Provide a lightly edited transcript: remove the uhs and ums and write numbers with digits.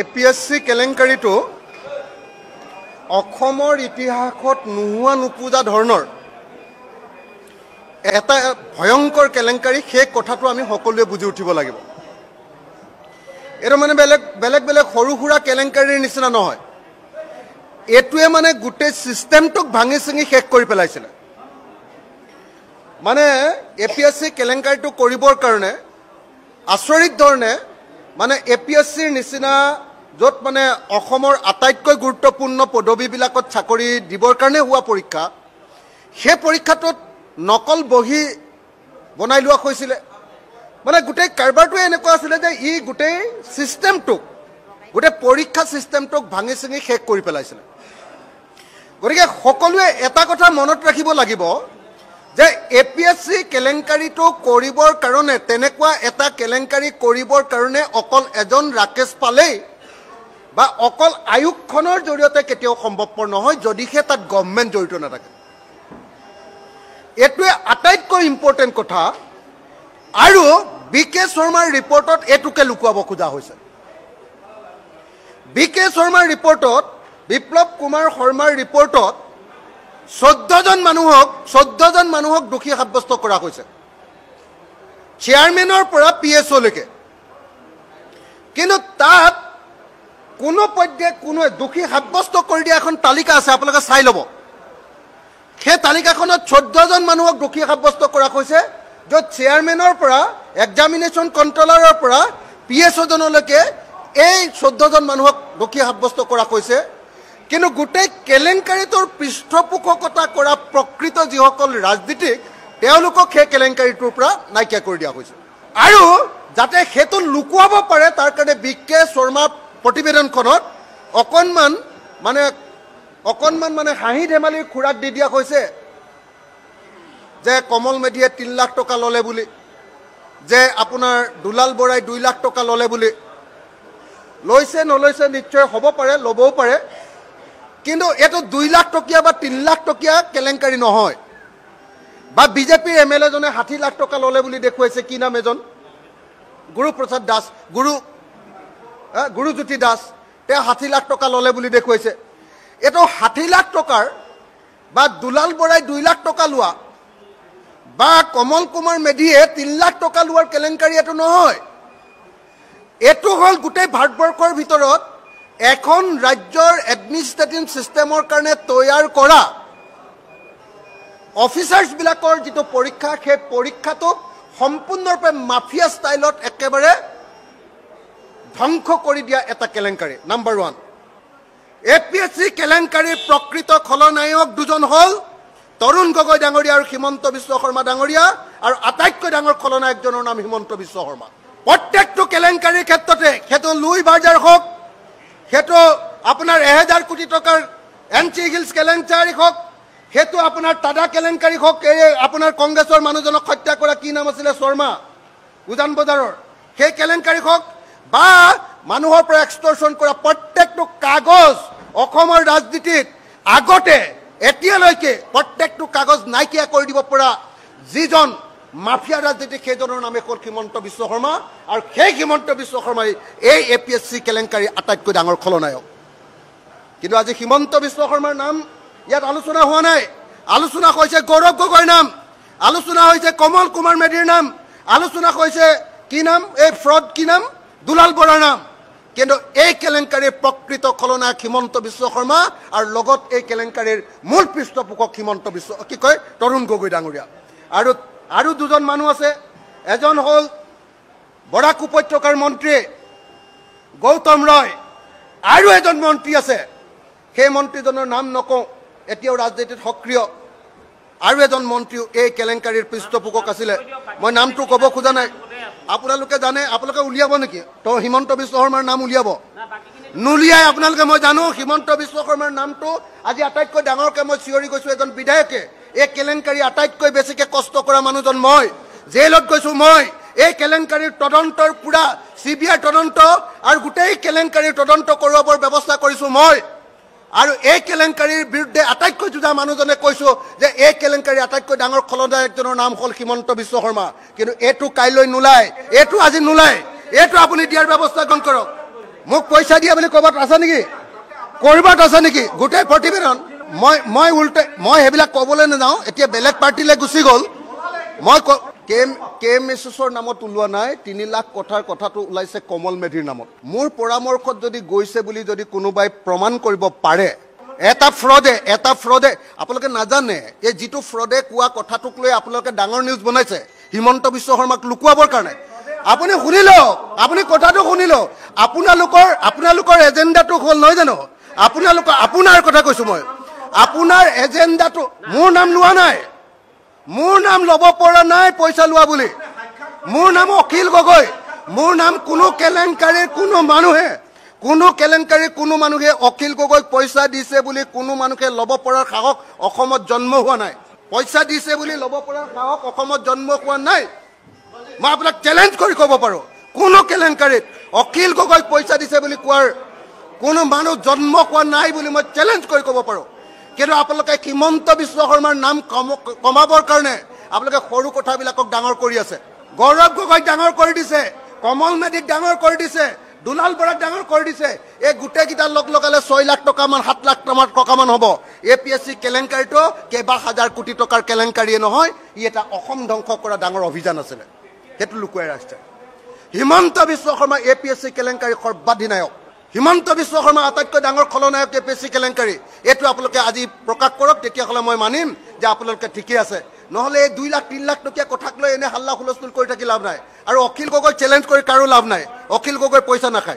APSC কেলেংকাৰীটো অসমৰ ইতিহাসত নোহোৱা নোপোজা ধৰণৰ এটা ভয়ংকৰ কেলেংকাৰী সেই কথাটো আমি সকলোৱে বুজি উঠিব লাগিব। এটা মানে বেলেগ বেলেগ বেলেগ সৰু সুৰা কেলেংকাৰীৰ নিচিনা নহয়, এটোৱে মানে গোটেই সিস্টেমটোক ভাঙি চিঙি শেষ কৰি পেলাইছিলে। মানে APSC কেলেংকাৰীটো কৰিবৰ কাৰণে আচৰিত ধৰণে মানে APSCৰ নিচিনা য'ত মানে অসমৰ আটাইতকৈ গুৰুত্বপূৰ্ণ পদবীবিলাকত চাকৰি দিবৰ কাৰণে হোৱা পৰীক্ষা, সেই পৰীক্ষাটোত নকল বহি বনাই লোৱা হৈছিলে। মানে গোটেই কাৰবাৰটোৱে এনেকুৱা আছিলে যে ই গোটেই সিস্টেমটোক, গোটেই পৰীক্ষা সিস্টেমটোক ভাঙি চিঙি শেষ কৰি পেলাইছিলে। গতিকে সকলোৱে এটা কথা মনত ৰাখিব লাগিব যে APSC কেলেংকাৰীটো কৰিবৰ কাৰণে, তেনেকুৱা এটা কেলেংকাৰী কৰিবৰ কাৰণে অকল এজন ৰাকেশ পালেই বা অকল আয়োগখনৰ জৰিয়তে কেতিয়াও সম্ভৱপৰ নহয় যদিহে তাত গভৰ্ণমেণ্ট জড়িত নাথাকে। এইটোৱে আটাইতকৈ ইম্পৰ্টেণ্ট কথা। আৰু BK শৰ্মাৰ ৰিপৰ্টত এইটোকে লুকুৱাব খোজা হৈছে। BK শৰ্মাৰ ৰিপৰ্টত, বিপ্লৱ কুমাৰ শৰ্মাৰ ৰিপৰ্টত 14জন মানুহক দোষী সাব্যস্ত কৰা হৈছে, চেয়াৰমেনৰ পৰা PSO লৈকে। কিন্তু তাত কোনো পধ্যে কোনো দোষী সাব্যস্ত কৰি দিয়া এখন তালিকা আছে, আপোনালোকে চাই ল'ব। সেই তালিকাখনত 14জন মানুহক দোষী সাব্যস্ত কৰা হৈছে, য'ত চেয়াৰমেনৰ পৰা এক্সামিনেশ্যন কণ্ট্ৰলাৰৰ পৰা PSO জনলৈকে এই 14জন মানুহক দোষী সাব্যস্ত কৰা হৈছে। কিন্তু গোটেই কেলেংকাৰীটোৰ পৃষ্ঠপোষকতা কৰা প্ৰকৃত যিসকল ৰাজনীতিক, তেওঁলোকক সেই কেলেংকাৰীটোৰ পৰা নাইকিয়া কৰি দিয়া হৈছে। আৰু যাতে সেইটো লুকুৱাব পাৰে তাৰ কাৰণে BK শৰ্মা প্ৰতিবেদনখনত অকণমান মানে হাঁহি ধেমালিৰ খুৰাক দি দিয়া হৈছে যে কমল মেধিয়ে 3 লাখ টকা ল'লে বুলি, যে আপোনাৰ দুলাল বৰাই 2 লাখ টকা ল'লে বুলি। লৈছে নলৈছে নিশ্চয় হ'ব পাৰে, ল'বও পাৰে, কিন্তু এইটো 2 লাখ টকীয়া বা 3 লাখ টকীয়া কেলেংকাৰী নহয়। বা বিজেপিৰ MLA জনে 60 লাখ টকা ল'লে বুলি দেখুৱাইছে, কি নাম এজন, গুৰুপ্ৰসাদ দাস, গুৰুজ্যোতি দাস, তেওঁ 60 লাখ টকা ল'লে বুলি দেখুৱাইছে। এইটো 60 লাখ টকাৰ বা দুলাল বৰাই 2 লাখ টকা লোৱা বা কমল কুমাৰ মেধিয়ে 3 লাখ টকা লোৱাৰ কেলেংকাৰী এইটো নহয়। এইটো হ'ল গোটেই ভাৰতবৰ্ষৰ ভিতৰত এখন ৰাজ্যৰ এডমিনিষ্ট্ৰেটিভ চিষ্টেমৰ কাৰণে তৈয়াৰ কৰা অফিচাৰ্ছবিলাকৰ যিটো পৰীক্ষা, সেই পৰীক্ষাটোক সম্পূৰ্ণৰূপে মাফিয়া ষ্টাইলত একেবাৰে ধ্বংস কৰি দিয়া এটা কেলেংকাৰী। নাম্বাৰ 1, APSC কেলেংকাৰীৰ প্ৰকৃত খলনায়ক দুজন হ'ল তৰুণ গগৈ ডাঙৰীয়া আৰু হিমন্ত বিশ্ব শৰ্মা ডাঙৰীয়া, আৰু আটাইতকৈ ডাঙৰ খলনায়কজনৰ নাম হিমন্ত বিশ্ব শৰ্মা। প্ৰত্যেকটো কেলেংকাৰীৰ ক্ষেত্ৰতে, সেইটো লুই বাৰ্জাৰ হওক, সেইটো আপোনাৰ 1000 কোটি টকাৰ NC হিলছ কেলেংকাৰী হওক, সেইটো আপোনাৰ টাটা কেলেংকাৰী হওক, এই আপোনাৰ কংগ্ৰেছৰ মানুহজনক হত্যা কৰা কি নাম আছিলে, শৰ্মা, উজান বজাৰৰ সেই কেলেংকাৰী হওক, বা মানুহৰ পৰা এক্সটৰ্চন কৰা প্ৰত্যেকটো কাগজ অসমৰ ৰাজনীতিত আগতে এতিয়ালৈকে প্ৰত্যেকটো কাগজ নাইকিয়া কৰি দিব পৰা যিজন মাফিয়া ৰাজনীতিক, সেইজনৰ নামে হ'ল হিমন্ত বিশ্ব শৰ্মা। আৰু সেই হিমন্ত বিশ্ব শৰ্মাই এই APSC কেলেংকাৰীৰ আটাইতকৈ ডাঙৰ খলনায়ক। কিন্তু আজি হিমন্ত বিশ্ব শৰ্মাৰ নাম ইয়াত আলোচনা হোৱা নাই। আলোচনা হৈছে গৌৰৱ গগৈৰ নাম, আলোচনা হৈছে কমল কুমাৰ মেধিৰ নাম, আলোচনা হৈছে কি নাম, এই ফ্ৰড কি নাম, দুলাল বৰাৰ নাম। কিন্তু এই কেলেংকাৰীৰ প্ৰকৃত খলনায়ক হিমন্ত বিশ্ব শৰ্মা, আৰু লগত এই কেলেংকাৰীৰ মূল পৃষ্ঠপোষক তৰুণ গগৈ ডাঙৰীয়া। আৰু দুজন মানুহ আছে, এজন হ'ল বৰাক উপত্যকাৰ মন্ত্ৰী গৌতম ৰয়, আৰু এজন মন্ত্ৰী আছে, সেই মন্ত্ৰীজনৰ নাম নকওঁ, এতিয়াও ৰাজনীতিত সক্ৰিয়। আৰু এজন মন্ত্ৰীও এই কেলেংকাৰীৰ পৃষ্ঠপোষক আছিলে, মই নামটো ক'ব খোজা নাই। আপোনালোকে জানে, আপোনালোকে উলিয়াব নেকি তো হিমন্ত বিশ্ব শৰ্মাৰ নাম উলিয়াব? নুলিয়াই আপোনালোকে। মই জানো হিমন্ত বিশ্ব শৰ্মাৰ নামটো আজি আটাইতকৈ ডাঙৰকৈ মই চিঞৰি গৈছোঁ, এজন বিধায়কে। এই কেলেংকাৰী আটাইতকৈ বেছিকৈ কষ্ট কৰা মানুহজন মই, জেলত গৈছোঁ মই। এই কেলেংকাৰীৰ তদন্তৰ পুৰা CBI তদন্ত আৰু গোটেই কেলেংকাৰীৰ তদন্ত কৰোৱাবৰ ব্যৱস্থা কৰিছোঁ মই। আৰু এই কেলেংকাৰীৰ বিৰুদ্ধে আটাইতকৈ যুঁজা মানুহজনে কৈছোঁ যে এই কেলেংকাৰীৰ আটাইতকৈ ডাঙৰ খলনায়কজনৰ নাম হ'ল হিমন্ত বিশ্ব শৰ্মা। কিন্তু এইটো কাইলৈ নোলায়, এইটো আজি নোলায়, এইটো আপুনি দিয়াৰ ব্যৱস্থা গ্ৰহণ কৰক। মোক পইচা দিয়া বুলি ক'ৰবাত আছে নেকি? ক'ৰবাত আছে নেকি? গোটেই প্ৰতিবেদন মই সেইবিলাক ক'বলৈ নাযাওঁ। এতিয়া বেলেগ পাৰ্টিলৈ গুচি গ'ল। মই কে এম এছৰ নামত ওলোৱা নাই, 3 লাখ কথাটো ওলাইছে কমল মেধিৰ নামত। মোৰ পৰামৰ্শত যদি গৈছে বুলি যদি কোনোবাই প্ৰমাণ কৰিব পাৰে, এটা ফ্ৰডে আপোনালোকে নাজানে, এই যিটো ফ্ৰডে কোৱা কথাটোক লৈ আপোনালোকে ডাঙৰ নিউজ বনাইছে হিমন্ত বিশ্ব শৰ্মাক লুকুৱাবৰ কাৰণে। আপুনি শুনি লওক, আপুনি কথাটো শুনি লওক। আপোনালোকৰ এজেণ্ডাটো হ'ল নহয় জানো? আপোনাৰ কথা কৈছো মই। আপোনাৰ এজেণ্ডাটো মোৰ নাম লোৱা নাই, মোৰ নাম ল'ব পৰা নাই পইচা লোৱা বুলি। মোৰ নাম অখিল গগৈ। মোৰ নাম কোনো কেলেংকাৰীৰ কোনো মানুহে অখিল গগৈক পইচা দিছে বুলি কোনো মানুহে ল'ব পৰাৰ সাহস অসমত জন্ম হোৱা নাই। পইচা দিছে বুলি ল'ব পৰাৰ সাহস অসমত জন্ম হোৱা নাই। মই আপোনাক চেলেঞ্জ কৰি ক'ব পাৰোঁ, কোনো কেলেংকাৰীত অখিল গগৈক পইচা দিছে বুলি কোৱাৰ কোনো মানুহ জন্ম হোৱা নাই বুলি মই চেলেঞ্জ কৰি ক'ব পাৰোঁ। কিন্তু আপোনালোকে হিমন্ত বিশ্ব শৰ্মাৰ নাম কমাবৰ কাৰণে আপোনালোকে সৰু কথাবিলাকক ডাঙৰ কৰি আছে। গৌৰৱ গগৈক ডাঙৰ কৰি দিছে, কমল মেধিক ডাঙৰ কৰি দিছে, দুলাল বৰাক ডাঙৰ কৰি দিছে। এই গোটেইকেইটা লগালে 6 লাখ টকামান 7 লাখ টকামান হ'ব। APSC কেলেংকাৰীটো কেইবা হাজাৰ কোটি টকাৰ কেলেংকাৰীয়ে নহয়, ই এটা অসম ধ্বংস কৰা ডাঙৰ অভিযান আছিলে। সেইটো লুকুৱাই ৰাখিছে। হিমন্ত বিশ্ব শৰ্মা APSC কেলেংকাৰী সৰ্বাধিনায়ক। হিমন্ত বিশ্ব শৰ্মা আটাইতকৈ ডাঙৰ খলনায়ক APSC কেলেংকাৰী। এইটো আপোনালোকে আজি প্ৰকাশ কৰক, তেতিয়াহ'লে মই মানিম যে আপোনালোকে ঠিকেই আছে। নহ'লে এই 2 লাখ 3 লাখ টকীয়া কথাক লৈ এনে হাল্লা হুলস্থুল কৰি থাকি লাভ নাই। আৰু অখিল গগৈ চেলেঞ্জ কৰি কাৰো লাভ নাই। অখিল গগৈ পইচা নাখায়।